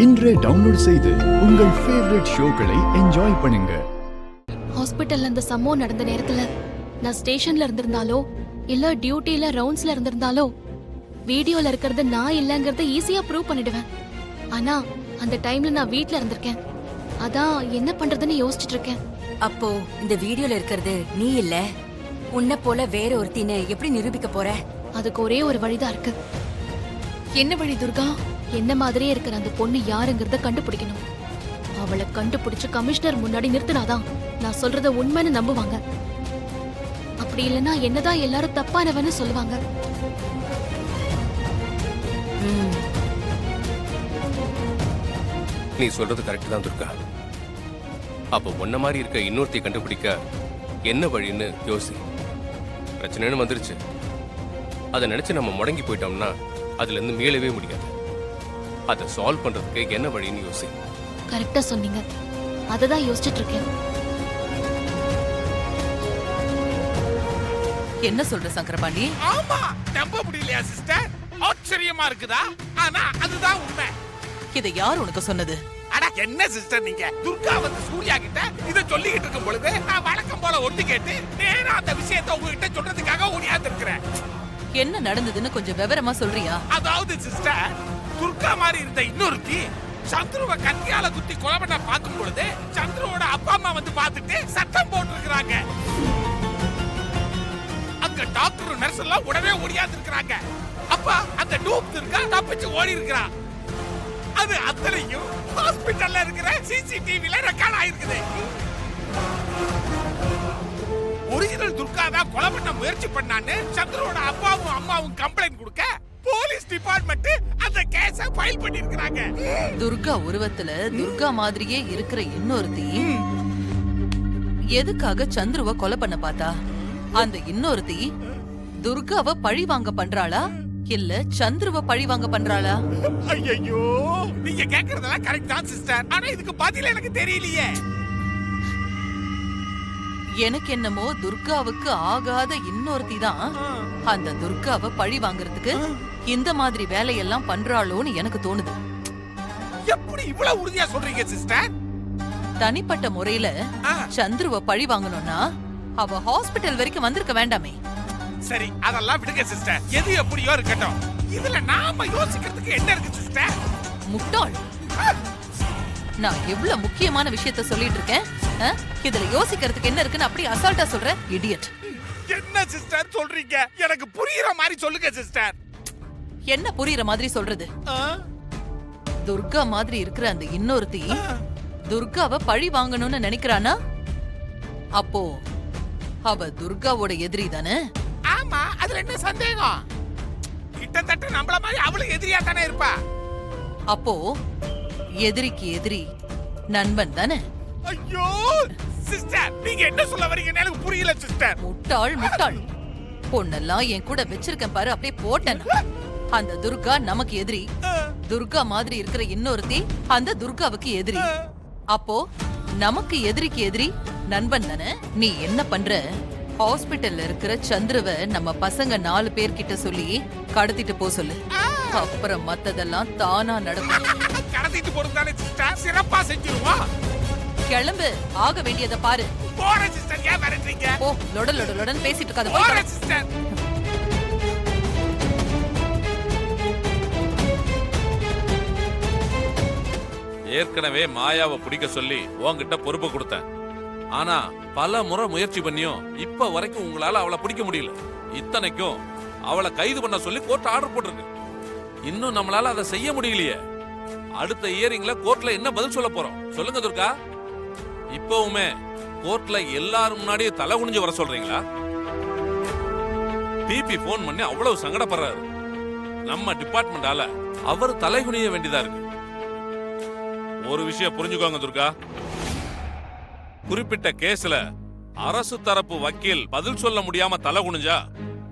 இன்றே டவுன்லோட் செய்து உங்கள் ஃபேவரட் ஷோக்களை என்ஜாய் பண்ணுங்க. ஹாஸ்பிட்டல்ல அந்த சம்பவம் நடந்த நேரத்துல நான் ஸ்டேஷன்ல இருந்திருந்தாலோ இல்ல டியூட்டில ரவுண்ட்ஸ்ல இருந்திருந்தாலோ வீடியோல இருக்கிறது நான் இல்லங்கறத ஈஸியா ப்ரூவ் பண்ணிடுவேன். ஆனா அந்த டைம்ல நான் வீட்ல இருந்திருக்கேன். அதான் என்ன பண்றதுன்னு யோசிச்சுட்டு இருக்கேன். அப்போ இந்த வீடியோல இருக்கிறது நீ இல்ல, உன்னை போல வேற ஒருத்தினை எப்படி நிரூபிக்க போற? அதுக்கு ஒரே ஒரு வழிதான் இருக்கு. என்ன வழி துர்கா? என்ன மாதிரியே இருக்கிற அந்த பொண்ணு யாருங்கறத கண்டுபிடிக்கணும். அவளை கண்டுபிடிச்சு கமிஷனர் முன்னாடி நிறுத்தினாதான் நான் சொல்றத உண்மைன்னு நம்புவாங்க. அப்படி இல்லைன்னா என்னதான் எல்லாரும் தப்பானவன்னு சொல்லுவாங்க. நீ சொல்றது கரெக்ட் தான் துர்கா. அப்ப ஒன்ன மாதிரி இருக்க இன்னொருத்தையை கண்டுபிடிக்க என்ன வழின்னு யோசி. பிரச்சனைன்னு வந்துருச்சு, அதை நினைச்சு நம்ம முடங்கி போயிட்டோம்னா அதுல இருந்து மீளவே முடியாது. அதை சால்வ் பண்றதுக்கு என்ன வழின்னு யோசி. கரெக்டா சொன்னீங்க, அததான் யோசிச்சுட்டு இருக்கேன். என்ன சொல்ற சங்கரபாண்டி? ஆமா, நம்ப முடியலையா சிஸ்டர்? ஆச்சரியமா இருக்குதா? ஆனா அதுதான் உண்மை. இதை யார் உனக்கு சொன்னது? அட என்ன சிஸ்டர் நீங்க? துர்கா வந்து சூர்யா கிட்ட இத சொல்லிக்கிட்டு இருக்கும் பொழுது நான் வழக்கம் போல ஒட்டி கேட்டு நேரா அந்த விஷயத்தை உங்ககிட்ட சொல்றதுக்காக ஓடியாந்து இருக்கிறேன். என்ன நடந்ததுன்னு கொஞ்சம் விவரமா சொல்றியா? அதாவது சிஸ்டர், துர்கா மாதிரி இருந்த இன்னொருத்தி சந்துருவை கத்தியால குத்தி கொலை பண்ண பார்க்கும் பொழுது சந்துருவோட அப்பா அம்மா வந்து பார்த்துட்டு சத்தம் போட்டுருக்காங்க. அங்க டாக்டர் நர்ஸ் எல்லாம் உடனே ஓடியாந்து இருக்காங்க. அப்ப அந்த டூப் துர்கா தப்பிச்சு ஓடி இருக்கா. அது அத்தனையும் ஹாஸ்பிடல்ல இருக்கிற சிசிடிவில ரெக்கார்ட் ஆயிருக்குது. ஒரிஜினல் துர்கா தான் கொலை பண்ண முயற்சி பண்ணான்னு சந்திரோட அப்பாவும் அம்மாவும் கம்ப்ளைண்ட் கொடுக்க போலீஸ் டிபார்ட்மெண்ட் அந்த கேஸ ஃபைல் பண்ணிருக்காங்க. துர்கா உருவத்துல துர்கா மாதிரியே இருக்கிற இன்னொருத்தி எதுக்காக சந்துருவ கொலை பண்ண பார்த்தா? அந்த இன்னொருத்தி துர்காவை பழி வாங்க பண்றாளா இல்ல சந்துருவ பழி வாங்க பண்றாளா? ஐயோ, நீங்க கேக்குறதெல்லாம் கரெக்ட் தான் சிஸ்டர். ஆனா இதுக்கு பதில் எனக்கு தெரியலையே. எனக்கு என்னமோ துர்காவுக்கு ஆகாத இன்னொருத்தி தான் அந்த துர்காவை பழி வாங்குறதுக்கு இந்த மாதிரி வேலையெல்லாம் பண்றாளோன்னு எனக்கு தோணுது. எப்படி இவ்வளவு உறுதியா சொல்றீங்க சிஸ்டர்? தனிப்பட்ட முறையில சந்துருவ பழி வாங்கணும்னா அவ ஹாஸ்பிடல் வரைக்கும் வந்திருக்க வேண்டாமே. சரி, அதெல்லாம் விடுங்க சிஸ்டர். எது எப்படியோ இருக்கட்டும். இதுல நாம யோசிக்கிறதுக்கு என்ன இருக்கு சிஸ்டர்? முட்டாள், நான் எவ்வளவு முக்கியமான விஷயத்த சொல்லிட்டு இருக்கேன். இதுல யோசிக்கிறதுக்கு என்ன இருக்குன்னு அப்படி அசால்ட்டா சொல்ற இடியட். என்ன சிஸ்டர் சொல்றீங்க? எனக்கு புரியுற மாதிரி சொல்லுங்க சிஸ்டர். என்ன புரியுற மாதிரி சொல்றது? துர்கா மாதிரி இருக்கிற அந்த இன்னொருத்தி துர்காவை பழி வாங்கணும்னு நினைக்கிறானா? அப்போ அவ துர்காவோட எதிரி தானே? ஆமா, அதுல என்ன சந்தேகம்? கிட்டத்தட்ட நம்மள மாதிரி அவளும் எதிரியா தானே இருப்பா. அப்போ எதிரிக்கு எதிரி நண்பன் தானே? ஐயோ சிஸ்டர், நீங்க என்ன சொல்ல வரீங்கன்னு எனக்கு புரியல சிஸ்டர். முட்டாள் முட்டாள், பொண்ணெல்லாம் என் கூட வச்சிருக்கேன் பாரு, அப்படியே போட்டேன். அந்த துர்கா நமக்கு எதிரி, துர்கா மாதிரி இருக்கிற இன்னொருத்தி அந்த துர்காவுக்கு எதிரி. அப்போ நமக்கு எதிரிக்கு எதிரி நண்பன் தானே? நீ என்ன பண்ற? ஹாஸ்பிட்டல்ல இருக்கிற சந்திரவ நம்ம பசங்க 4 பேர்கிட்ட சொல்லி கடத்திட்டு போ சொல்லு. அப்புறம் மத்ததெல்லாம் தானா நடக்கும். கடத்திட்டு போறதானே சிஸ்டர், சிறப்பா செஞ்சிருவா. கிளம்பு, ஆக வேண்டியதை பாரு. போற சிஸ்டர், ஏன் வரீங்க? ஓ, லொட லொட லொடன்னு பேசிட்டு இருக்காத. போற சிஸ்டர். ஏற்கனவே மாயாவை பிடிக்க சொல்லி உன்கிட்ட பொறுப்பு கொடுத்தேன். ஆனா பல முறை முயற்சி பண்ணியும் இப்ப வரைக்கும் உங்களால அவளை பிடிக்க முடியல. இத்தனைக்கும் அவளை கைது பண்ண சொல்லி கோர்ட் ஆர்டர் போட்டிருக்கு. இன்னும் நம்மளால அதை செய்ய முடியலையே. அடுத்த இயரிங்ல கோர்ட்ல என்ன பதில் சொல்ல போறோம் சொல்லுங்க துர்கா? இப்பவுமே கோர்ட்ல எல்லாரும் முன்னாடியே தலை குனிஞ்சு வர சொல்றீங்களா? பிபி போன் பண்ணி அவ்வளவு சங்கடப்படுறாரு. நம்ம டிபார்ட்மெண்டால அவர் தலை குனிய வேண்டியதா இருக்கு. ஒரு விஷயம் புரிஞ்சுக்கோங்க துர்கா, குறிப்பிட்ட கேஸ்ல அரசு தரப்பு வக்கீல் பதில் சொல்ல முடியாம தலை குனிஞ்சா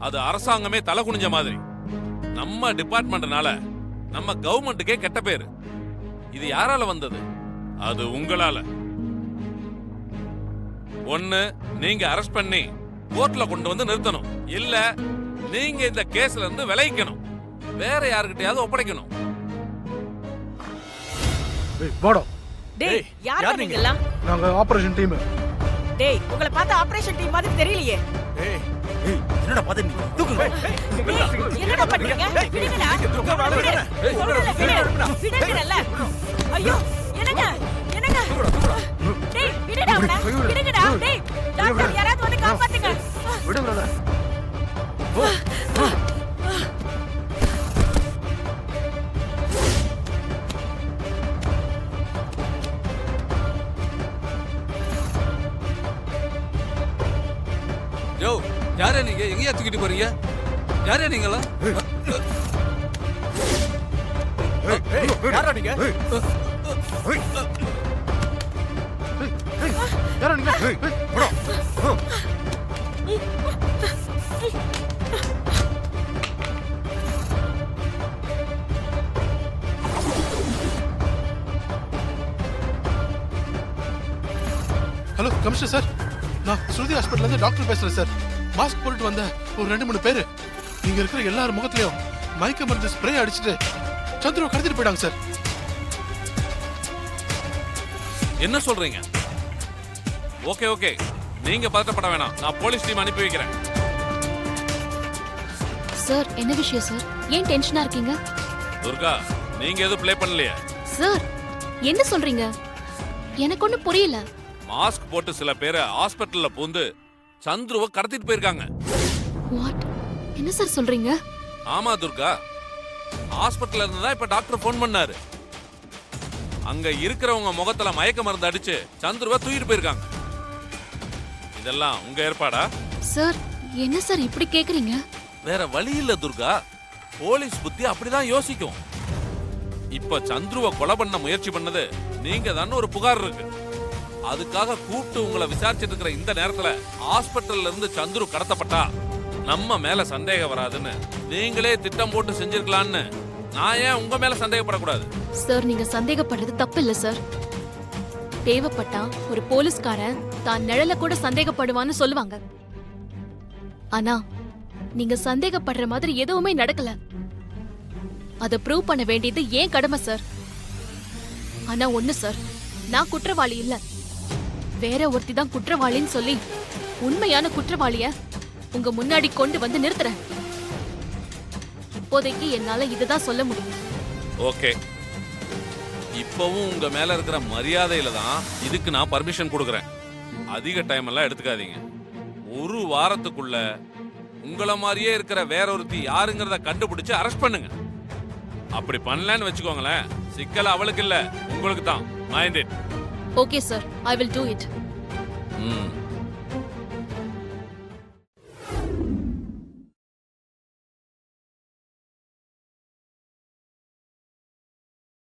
அது அரசாங்கமே தலை குனிஞ்ச மாதிரி. நம்ம டிபார்ட்மெண்ட்னால நம்ம கவர்மெண்ட்டுக்கே கெட்ட பேரு. இது யாரால வந்தது? அது உங்களால. ஒண்ணு நீங்க அரெஸ்ட் பண்ணி கோர்ட்ல கொண்டு வந்து நிறுத்தணும், இல்ல நீங்க இந்த கேஸ்ல இருந்து விலகிக்கணும், வேற யாருக்கிட்டையாவது ஒப்படைக்கணும். வாடா. டேய் யார் நீங்கலாம்? நாங்க ஆபரேஷன் டீம். டேய் உங்களை பார்த்தா ஆபரேஷன் டீம் மாதிரி தெரியலையே. என்னடா பாத்து நீ தூக்குங்க. டேய் என்னடா பண்றீங்க? விடுங்கடா. விடுங்கடா. ஐயோ என்னங்க என்னங்க? டேய் விடுடா அவனை. விடுங்கடா. டேய் டாக்டர் யாராவது வந்து காப்பாத்துங்க. விடுங்கடா. யோ யாரே நீங்க எங்கயா தூக்கிட்டு போறீங்க? யாரே நீங்களா? யாரா நீங்க? யாரா நீங்க? போடா. ஹலோ கமிஷனர் சார், நான் ஸ்ருதி ஹாஸ்பிட்டல்ல இருந்து டாக்டர் பேசுறேன் சார். மாஸ்க் போட்டுட்டு வந்த ஒரு 2-3 பேரு இங்க இருக்கிற எல்லார் முகத்திலயும் மயக்க மருந்து ஸ்ப்ரே அடிச்சுட்டு சந்துருவை கடத்திட்டு போயிட்டாங்க சார். என்ன சொல்றீங்க? ஓகே ஓகே, நீங்க பதட்டப்பட வேணாம், நான் போலீஸ் டீம் அனுப்பி வைக்கிறேன். சார் என்ன விஷயம் சார்? ஏன் டென்ஷனா இருக்கீங்க? துர்கா, நீங்க எதுவும் ப்ளே பண்ணலையே? சார் என்ன சொல்றீங்க? எனக்கு ஒண்ணும் புரியல. மாஸ்க் போட்டு சில பேரை ஹாஸ்பிட்டல்ல பூந்து சந்துருவை கடத்திட்டு போயிருக்காங்க. வாட்? என்ன சார் சொல்றீங்க? ஆமா துர்கா, ஹாஸ்பிட்டல்ல இருந்து தான் இப்ப டாக்டர் ஃபோன் பண்ணாரு. அங்க இருக்கிறவங்க முகத்துல மயக்க மருந்து அடிச்சு சந்துருவை தூக்கிட்டு போயிருக்காங்க. இதெல்லாம் உங்க ஏற்பாடா? சார் என்ன சார் இப்படி கேக்குறீங்க? வேற வழி இல்ல துர்கா, போலீஸ் புத்தி அப்படிதான் யோசிக்கும். இப்ப சந்துருவை கொலை பண்ண முயற்சி பண்ணது நீங்க தான் ஒரு புகார் இருக்கு. அதுக்காக கூப்பிட்டு உங்களை விசாரிச்சிட்டு இருக்கிற இந்த நேரத்துல ஹாஸ்பிட்டல்ல இருந்து சந்துரு கடத்தப்பட்டா நம்ம மேல சந்தேகம் வராதுன்னு நீங்களே திட்டம் போட்டு செஞ்சிருக்கலாம்னு நான் ஏன் உங்க மேல சந்தேகப்படக்கூடாது? சார் நீங்க சந்தேகப்படுறது தப்பு இல்ல சார். தேவைப்பட்டா ஒரு போலீஸ்காரன் தான் நிழல கூட சந்தேகப்படுவான்னு சொல்லுவாங்க. ஆனா நீங்க சந்தேகப்படுற மாதிரி எதுவுமே நடக்கல. அதை ப்ரூவ் பண்ண வேண்டியது ஏன் கடமை சார். ஆனா ஒண்ணு சார், நான் குற்றவாளி இல்ல, வேற ஒருத்தி தான் குற்றவாளின்னு சொல்லி உண்மையான குற்றவாளிய உங்க முன்னாடி கொண்டு வந்து நிறுத்துறேன். இப்போதைக்கு என்னால இதுதான் சொல்ல முடியும். ஓகே, இப்பவும் உங்க மேல இருக்கிற மரியாதையில தான் இதுக்கு நான் பர்மிஷன் கொடுக்கறேன். அதிக டைம் எல்லாம் எடுத்துக்காதீங்க. ஒரு வாரத்துக்குள்ள உங்களை மாதிரியே இருக்கிற வேற ஒருத்தி யாருங்கிறத கண்டுபிடிச்சு அரெஸ்ட் பண்ணுங்க. அப்படி பண்ணலன்னு வச்சுக்கோங்களேன், சிக்கல் அவளுக்கு இல்ல உங்களுக்கு தான். Mind it. Okay sir, I will do it.